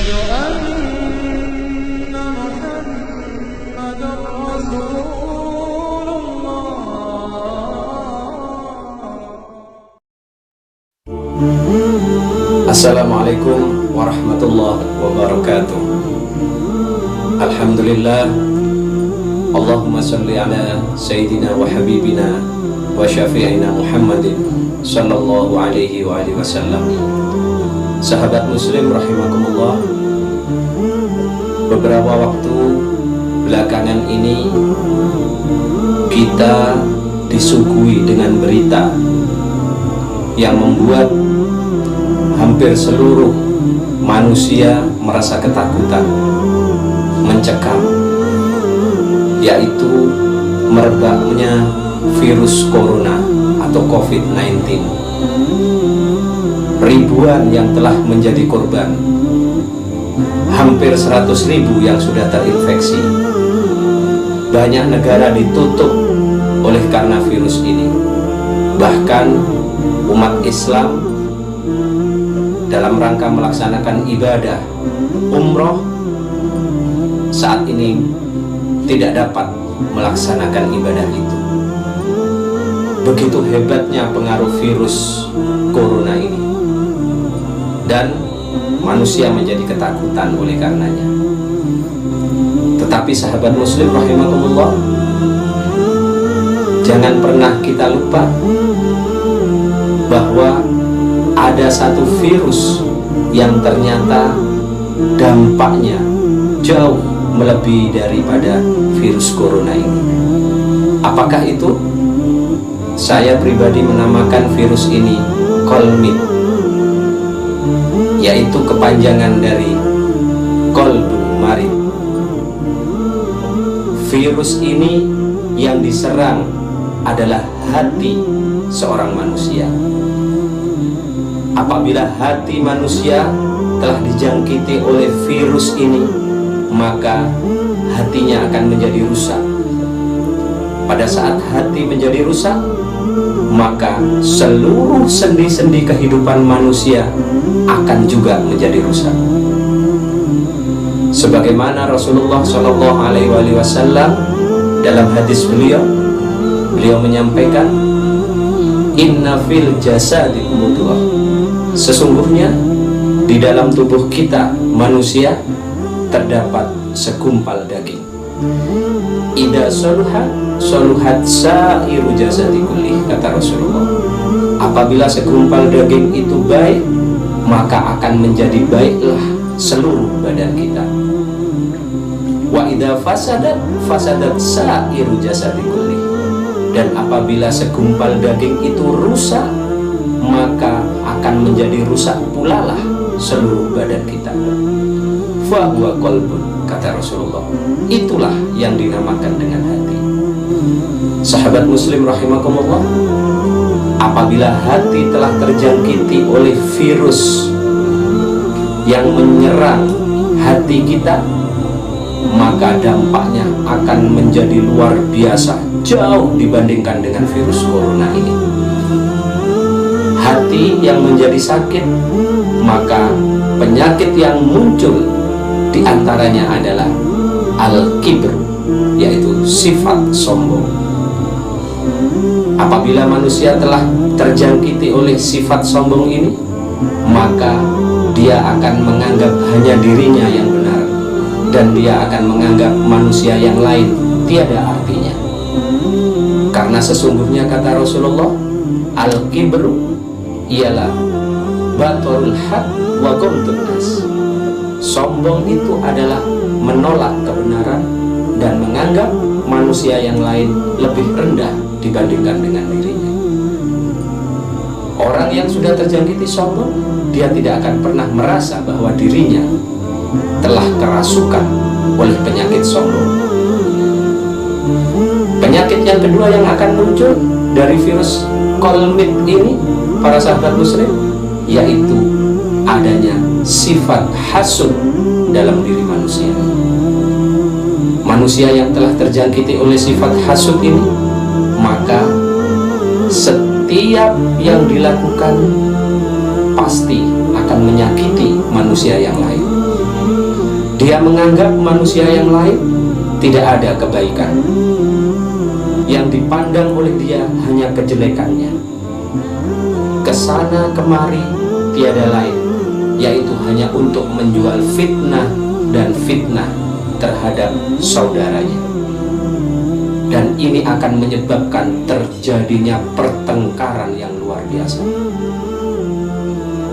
أن محمدا رسول الله. Assalamualaikum warahmatullahi wabarakatuh. Alhamdulillah. Allahumma salli ala Sayyidina wa Habibina wa Syafi'ina Muhammadin sallallahu alaihi wa alihi wasallam. Sahabat muslim rahimakumullah, beberapa waktu belakangan ini kita disuguhi dengan berita yang membuat hampir seluruh manusia merasa ketakutan, mencekam, yaitu merebaknya virus corona atau COVID-19. Ribuan yang telah menjadi korban, hampir 100.000 yang sudah terinfeksi. Banyak negara ditutup oleh karena virus ini. Bahkan umat Islam dalam rangka melaksanakan ibadah umroh saat ini tidak dapat melaksanakan ibadah itu. Begitu hebatnya pengaruh virus corona ini, dan manusia menjadi ketakutan oleh karenanya. Tetapi sahabat muslim rahimakumullah, jangan pernah kita lupa bahwa ada satu virus yang ternyata dampaknya jauh melebihi daripada virus corona ini. Apakah itu? Saya pribadi menamakan virus ini Kolmit, yaitu kepanjangan dari Kolbun Marid. Virus ini yang diserang adalah hati seorang manusia. Apabila hati manusia telah dijangkiti oleh virus ini, maka hatinya akan menjadi rusak. Pada saat hati menjadi rusak, maka seluruh sendi-sendi kehidupan manusia akan juga menjadi rusak. Sebagaimana Rasulullah SAW dalam hadis beliau menyampaikan, inna fil jasadi mudghah, sesungguhnya di dalam tubuh kita manusia terdapat segumpal daging. Idza soluhat sa'iru jasadi kullih, kata Rasulullah. Apabila segumpal daging itu baik, maka akan menjadi baiklah seluruh badan kita. Wa idza fasadat sa'iru jasadi kullih, dan apabila segumpal daging itu rusak, maka akan menjadi rusak pula lah seluruh badan kita. Fa huwa qalbun, kata Rasulullah. Itulah yang dinamakan dengan hati. Sahabat muslim rahimakumullah, apabila hati telah terjangkiti oleh virus yang menyerang hati kita, maka dampaknya akan menjadi luar biasa, jauh dibandingkan dengan virus corona ini. Hati yang menjadi sakit, maka penyakit yang muncul diantaranya adalah al-kibr, yaitu sifat sombong. Apabila manusia telah terjangkiti oleh sifat sombong ini, maka dia akan menganggap hanya dirinya yang benar, dan dia akan menganggap manusia yang lain tiada artinya. Karena sesungguhnya, kata Rasulullah, al-kibru ialah batorul haq wa ghamdun nas. Sombong itu adalah menolak kebenaran dan menganggap manusia yang lain lebih rendah dibandingkan dengan dirinya. Orang yang sudah terjangkiti sombong, dia tidak akan pernah merasa bahwa dirinya telah kerasukan oleh penyakit sombong. Penyakit yang kedua yang akan muncul dari virus Kolmit ini, para sahabat muslim, yaitu adanya sifat hasud dalam diri manusia. Manusia yang telah terjangkiti oleh sifat hasud ini, maka setiap yang dilakukan pasti akan menyakiti manusia yang lain. Dia menganggap manusia yang lain tidak ada kebaikan. Yang dipandang oleh dia hanya kejelekannya. Kesana kemari tiada lain, yaitu hanya untuk menjual fitnah dan fitnah terhadap saudaranya. Dan ini akan menyebabkan terjadinya pertengkaran yang luar biasa.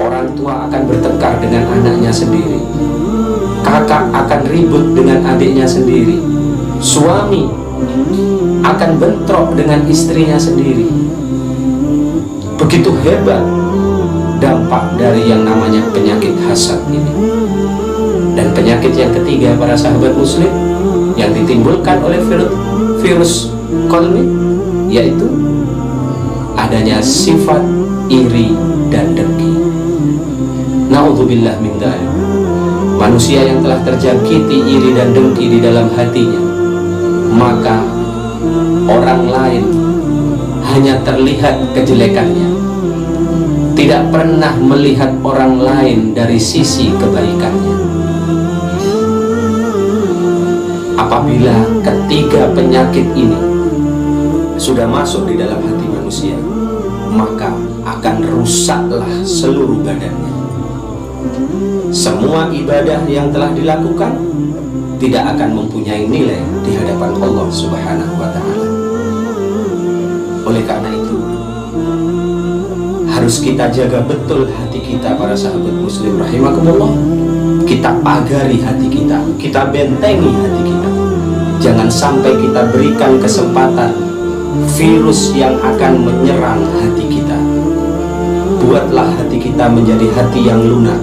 Orang tua akan bertengkar dengan anaknya sendiri, kakak akan ribut dengan adiknya sendiri, suami akan bentrok dengan istrinya sendiri. Begitu hebat dampak dari yang namanya penyakit hasad ini. Dan penyakit yang ketiga, para sahabat muslim, yang ditimbulkan oleh virus qalbi, yaitu adanya sifat iri dan dengki. Na'udzubillah min dzalik. Manusia yang telah terjangkiti iri dan dengki di dalam hatinya, maka orang lain hanya terlihat kejelekannya, tidak pernah melihat orang lain dari sisi kebaikannya. Apabila ketiga penyakit ini sudah masuk di dalam hati manusia, maka akan rusaklah seluruh badannya. Semua ibadah yang telah dilakukan tidak akan mempunyai nilai di hadapan Allah Subhanahu wa ta'ala. Oleh karena itu, harus kita jaga betul hati kita, para sahabat muslim rahimakumullah. Kita pagari hati kita bentengi hati kita. Jangan sampai kita berikan kesempatan virus yang akan menyerang hati kita. Buatlah hati kita menjadi hati yang lunak.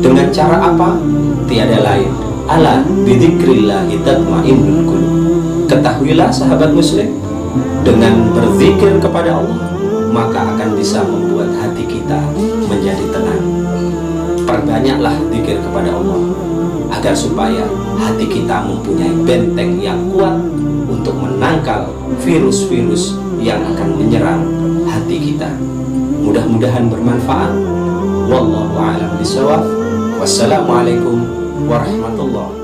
Dengan cara apa? Tiada lain, ala bidzikrillahi tatmainnul qulub. Ketahuilah sahabat muslim, dengan berzikir kepada Allah, maka akan bisa membuat hati kita menjadi tenang. Perbanyaklah zikir kepada Allah, agar supaya hati kita mempunyai benteng yang kuat untuk menangkal virus-virus yang akan menyerang hati kita. Mudah-mudahan bermanfaat. Wallahu a'lam bishawab. Wassalamualaikum warahmatullahi